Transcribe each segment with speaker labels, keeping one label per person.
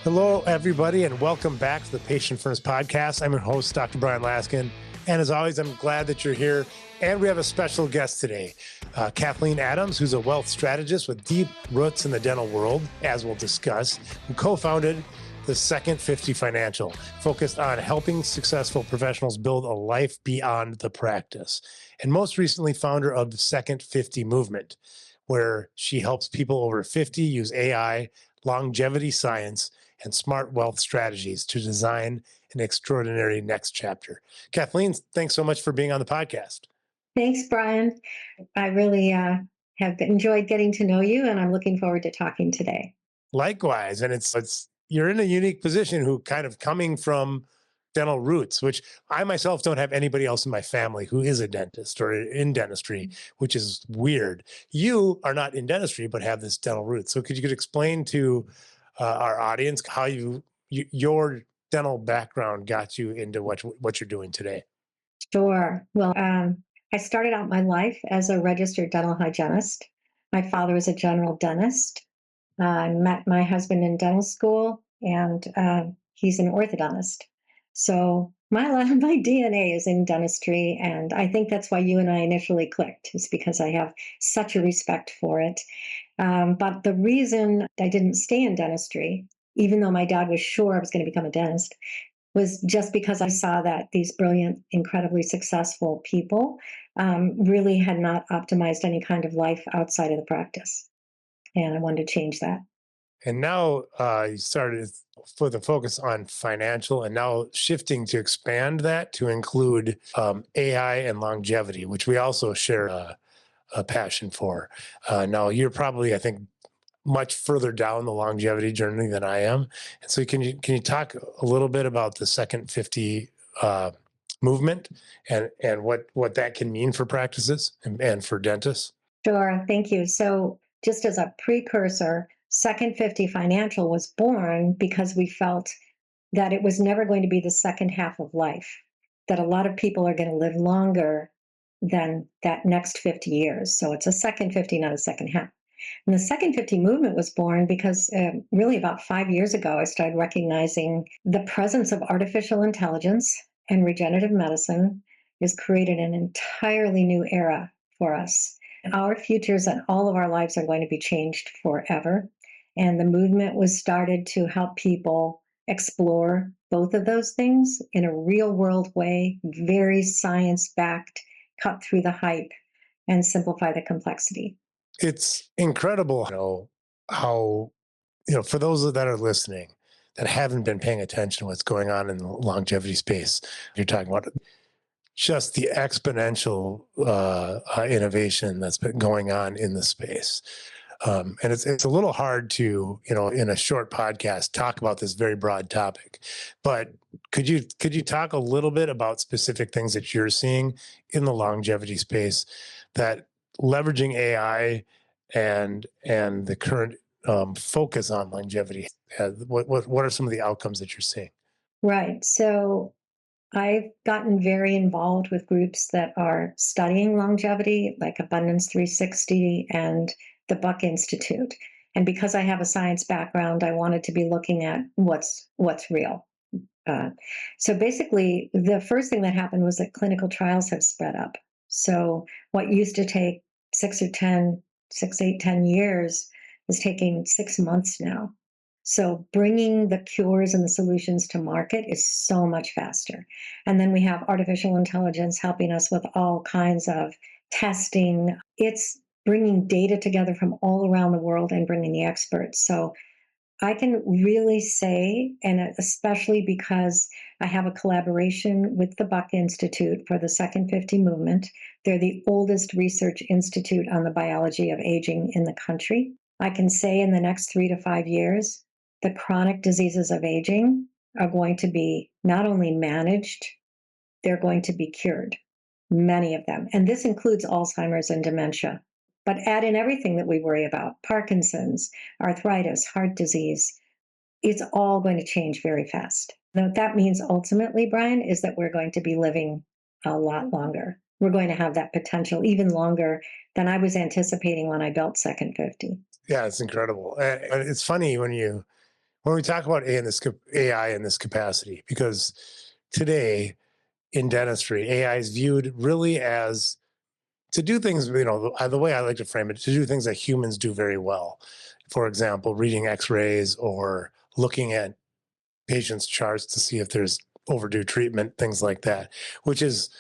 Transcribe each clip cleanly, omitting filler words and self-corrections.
Speaker 1: Hello, everybody, and welcome back to the Patient First Podcast. I'm your host, Dr. Bryan Laskin. And as always, I'm glad that you're here. And we have a special guest today, Kathleen Adams, who's a wealth strategist with deep roots in the dental world, as we'll discuss, who co-founded the Second 50 Financial, focused on helping successful professionals build a life beyond the practice. And most recently, founder of the Second 50 movement, where she helps people over 50 use AI, longevity science, and smart wealth strategies to design an extraordinary next chapter. Kathleen, thanks so much for being on the podcast.
Speaker 2: Thanks, Bryan. I really have enjoyed getting to know you, and I'm looking forward to talking today.
Speaker 1: Likewise, and it's you're in a unique position who kind of coming from dental roots, which I myself don't have anybody else in my family who is a dentist or in dentistry, which is weird. You are not in dentistry, but have this dental roots. So could you explain to our audience how your dental background got you into what you're doing today?
Speaker 2: Sure. Well, I started out my life as a registered dental hygienist. My father was a general dentist. I met my husband in dental school, and he's an orthodontist. So a lot of my DNA is in dentistry, and I think that's why you and I initially clicked, is because I have such a respect for it. But the reason I didn't stay in dentistry, even though my dad was sure I was going to become a dentist, was just because I saw that these brilliant, incredibly successful people really had not optimized any kind of life outside of the practice. And I wanted to change that.
Speaker 1: And now you started for the focus on financial, and now shifting to expand that to include AI and longevity, which we also share a passion for. Now you're probably, I think, much further down the longevity journey than I am. And so can you talk a little bit about the Second 50 movement and what that can mean for practices and for dentists?
Speaker 2: Sure. Thank you. So, just as a precursor, Second 50 Financial was born because we felt that it was never going to be the second half of life, that a lot of people are going to live longer than that next 50 years. So, it's a second 50, not a second half. And the Second 50 movement was born because really about 5 years ago, I started recognizing the presence of artificial intelligence and regenerative medicine has created an entirely new era for us. Our futures and all of our lives are going to be changed forever. And the movement was started to help people explore both of those things in a real world way, very science backed, cut through the hype, and simplify the complexity.
Speaker 1: It's incredible how for those that are listening that haven't been paying attention to what's going on in the longevity space, you're talking about just the exponential innovation that's been going on in the space. And it's a little hard to, in a short podcast, talk about this very broad topic. But could you talk a little bit about specific things that you're seeing in the longevity space that leveraging AI and the current focus on longevity? What are some of the outcomes that you're seeing?
Speaker 2: Right. So I've gotten very involved with groups that are studying longevity, like Abundance 360 and the Buck Institute. And because I have a science background, I wanted to be looking at what's real. So basically, the first thing that happened was that clinical trials have spread up. So what used to take 6, 8, 10 years is taking 6 months now. So bringing the cures and the solutions to market is so much faster. And then we have artificial intelligence helping us with all kinds of testing. It's bringing data together from all around the world and bringing the experts. So I can really say, and especially because I have a collaboration with the Buck Institute for the Second 50 movement. They're the oldest research institute on the biology of aging in the country. I can say in the next 3 to 5 years, the chronic diseases of aging are going to be not only managed, they're going to be cured, many of them. And this includes Alzheimer's and dementia. But add in everything that we worry about, Parkinson's, arthritis, heart disease. It's all going to change very fast. Now, what that means ultimately, Bryan, is that we're going to be living a lot longer. We're going to have that potential even longer than I was anticipating when I built Second 50.
Speaker 1: Yeah, it's incredible. And it's funny when when we talk about AI in this capacity, because today in dentistry, AI is viewed really as to do things, the way I like to frame it, to do things that humans do very well. For example, reading x-rays or looking at patients' charts to see if there's overdue treatment, things like that, which is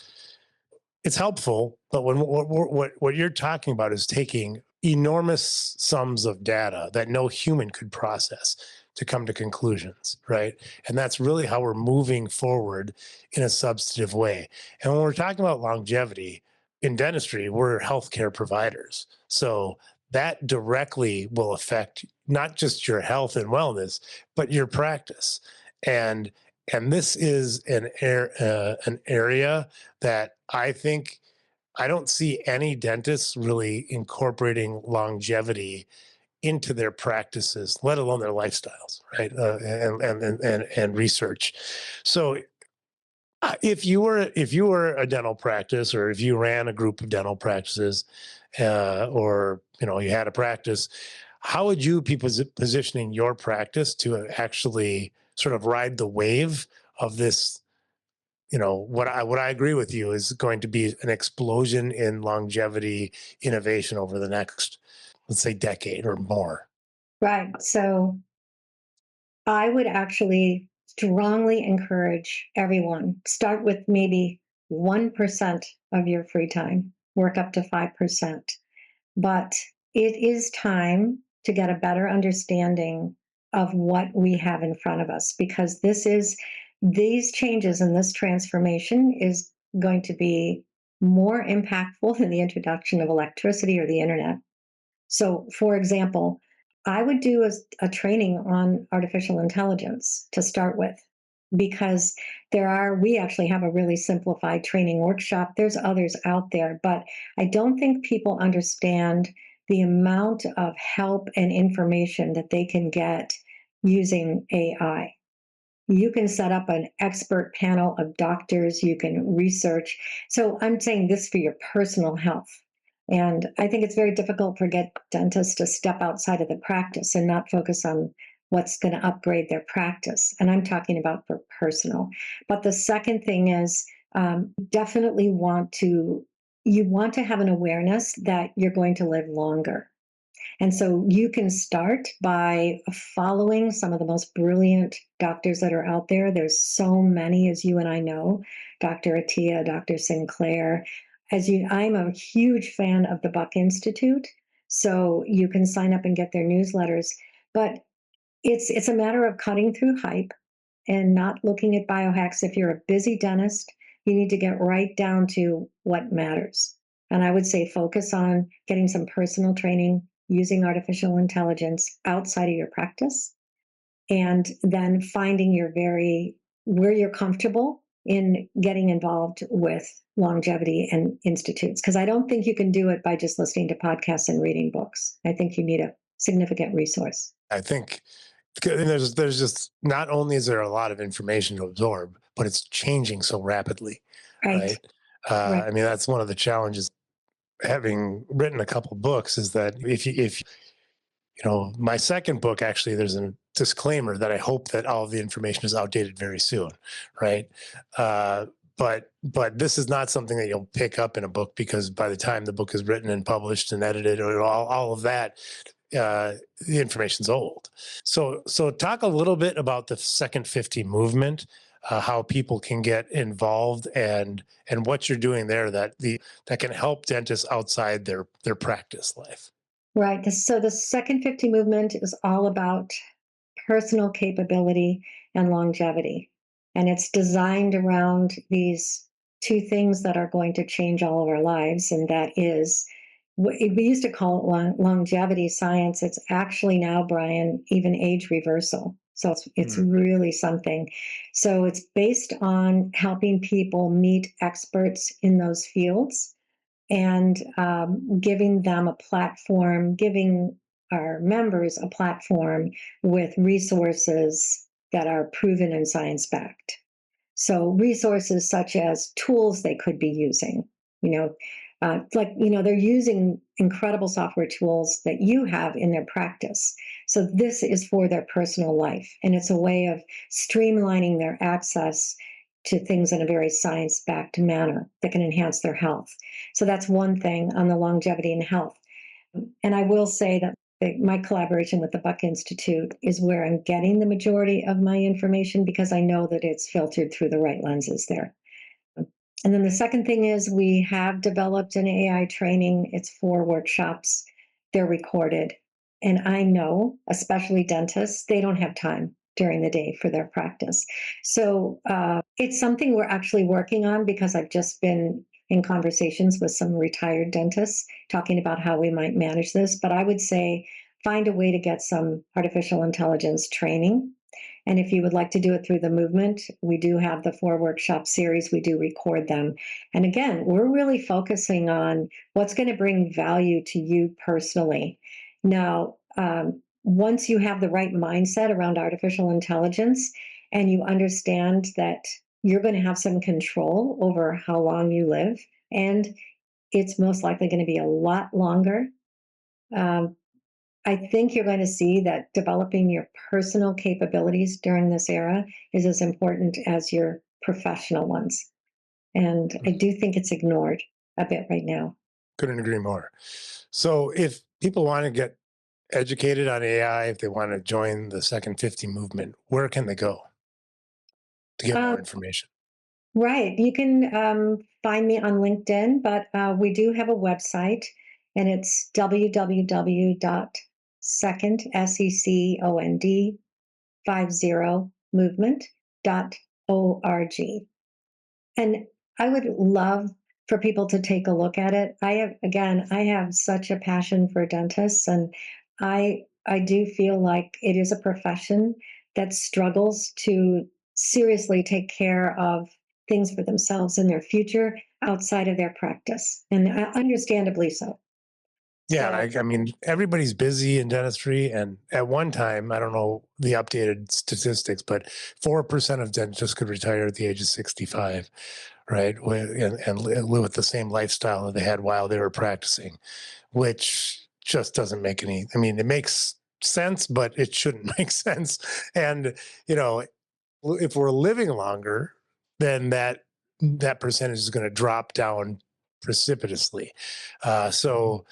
Speaker 1: it's helpful. But what you're talking about is taking enormous sums of data that no human could process to come to conclusions, right? And that's really how we're moving forward in a substantive way. And when we're talking about longevity in dentistry, we're healthcare providers. So that directly will affect not just your health and wellness, but your practice. And this is an area that I think I don't see any dentists really incorporating longevity into their practices, let alone their lifestyles, right? And research. So if you were a dental practice, or if you ran a group of dental practices, or you had a practice, how would you be positioning your practice to actually sort of ride the wave of this? What I agree with you is going to be an explosion in longevity innovation over the next, let's say, decade or more.
Speaker 2: Right. So I would actually strongly encourage everyone start with maybe 1% of your free time, work up to 5%. But it is time to get a better understanding of what we have in front of us, because these changes and this transformation is going to be more impactful than the introduction of electricity or the internet. So, for example, I would do a training on artificial intelligence to start with, because we actually have a really simplified training workshop. There's others out there, but I don't think people understand the amount of help and information that they can get using AI. You can set up an expert panel of doctors, you can research. So I'm saying this for your personal health. And I think it's very difficult for dentists to step outside of the practice and not focus on what's going to upgrade their practice. And I'm talking about for personal. But the second thing is definitely you want to have an awareness that you're going to live longer. And so you can start by following some of the most brilliant doctors that are out there. There's so many, as you and I know, Dr. Attia, Dr. Sinclair. I'm a huge fan of the Buck Institute, so you can sign up and get their newsletters. But it's a matter of cutting through hype and not looking at biohacks. If you're a busy dentist, you need to get right down to what matters. And I would say focus on getting some personal training using artificial intelligence outside of your practice, and then finding where you're comfortable in getting involved with longevity and institutes. Because I don't think you can do it by just listening to podcasts and reading books. I think you need a significant resource.
Speaker 1: I think there's just, not only is there a lot of information to absorb, but it's changing so rapidly,
Speaker 2: Right.
Speaker 1: right?
Speaker 2: Right.
Speaker 1: I mean, that's one of the challenges having written a couple books, is that if my second book, actually, there's a disclaimer that I hope that all of the information is outdated very soon, right? But this is not something that you'll pick up in a book, because by the time the book is written and published and edited, or all of that, the information's old. So talk a little bit about the Second 50 movement, how people can get involved, and what you're doing there that can help dentists outside their practice life.
Speaker 2: Right. So the Second 50 movement is all about personal capability and longevity. And it's designed around these two things that are going to change all of our lives. And that is, we used to call it longevity science. It's actually now, Bryan, even age reversal. So it's really something. So it's based on helping people meet experts in those fields, and giving them a platform, giving our members a platform with resources that are proven and science backed. So resources such as tools they could be using, you know, They're using incredible software tools that you have in their practice. So this is for their personal life, and it's a way of streamlining their access to things in a very science-backed manner that can enhance their health. So that's one thing on the longevity and health. And I will say that my collaboration with the Buck Institute is where I'm getting the majority of my information, because I know that it's filtered through the right lenses there. And then the second thing is we have developed an AI training. It's 4 workshops. They're recorded. And I know, especially dentists, they don't have time during the day for their practice. So it's something we're actually working on, because I've just been in conversations with some retired dentists talking about how we might manage this. But I would say find a way to get some artificial intelligence training. And if you would like to do it through the movement, we do have the 4 workshop series. We do record them. And again, we're really focusing on what's going to bring value to you personally. Now, once you have the right mindset around artificial intelligence and you understand that you're going to have some control over how long you live, and it's most likely going to be a lot longer, I think you're going to see that developing your personal capabilities during this era is as important as your professional ones. And I do think it's ignored a bit right now.
Speaker 1: Couldn't agree more. So if people want to get educated on AI, if they want to join the Second 50 movement, where can they go to get more information?
Speaker 2: Right. You can find me on LinkedIn, but we do have a website, and it's www.second, SECOND, 50movement.org. And I would love for people to take a look at it. I have such a passion for dentists, and I do feel like it is a profession that struggles to seriously take care of things for themselves and their future outside of their practice, and understandably so.
Speaker 1: Yeah,
Speaker 2: So,
Speaker 1: I mean, everybody's busy in dentistry. And at one time, I don't know the updated statistics, but 4% of dentists could retire at the age of 65, right? And live with the same lifestyle that they had while they were practicing, which just doesn't make any, I mean, it makes sense, but it shouldn't make sense. And, you know, if we're living longer, then that percentage is going to drop down precipitously. So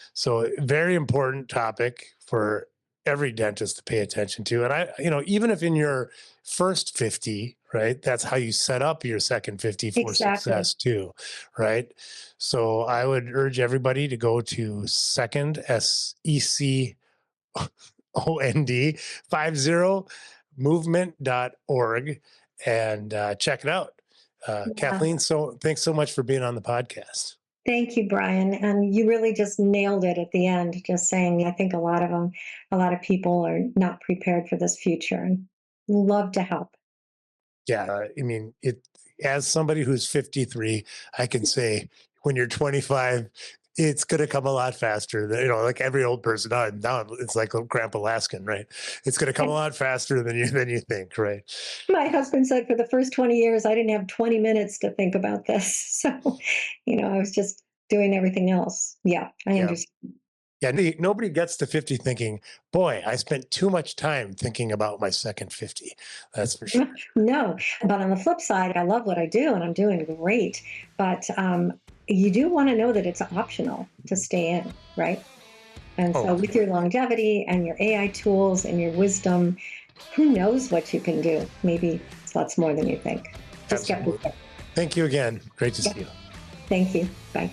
Speaker 1: very important topic for every dentist to pay attention to. And even if in your first 50, right, that's how you set up your second 50 for
Speaker 2: exactly.
Speaker 1: success too, right? So I would urge everybody to go to second, SECOND, 50 movement.org and check it out.
Speaker 2: Yeah.
Speaker 1: Kathleen, so thanks so much for being on the podcast.
Speaker 2: Thank you, Brian. And you really just nailed it at the end, just saying, I think a lot of people are not prepared for this future, and love to help.
Speaker 1: Yeah, I mean, as somebody who's 53, I can say when you're 25, it's going to come a lot faster. Like every old person, now it's like Grandpa Laskin, right? It's going to come a lot faster than you think, right?
Speaker 2: My husband said for the first 20 years, I didn't have 20 minutes to think about this. So, I was just doing everything else. Yeah, I
Speaker 1: Yeah.
Speaker 2: understand.
Speaker 1: Yeah, nobody gets to 50 thinking, boy, I spent too much time thinking about my second 50. That's for sure.
Speaker 2: No, but on the flip side, I love what I do and I'm doing great. But you do want to know that it's optional to stay in, right? And
Speaker 1: Oh,
Speaker 2: so with your longevity and your AI tools and your wisdom, who knows what you can do? Maybe it's lots more than you think. Just get
Speaker 1: absolutely.
Speaker 2: prepared.
Speaker 1: Thank you again. Great to
Speaker 2: Yeah.
Speaker 1: see you.
Speaker 2: Thank you. Bye.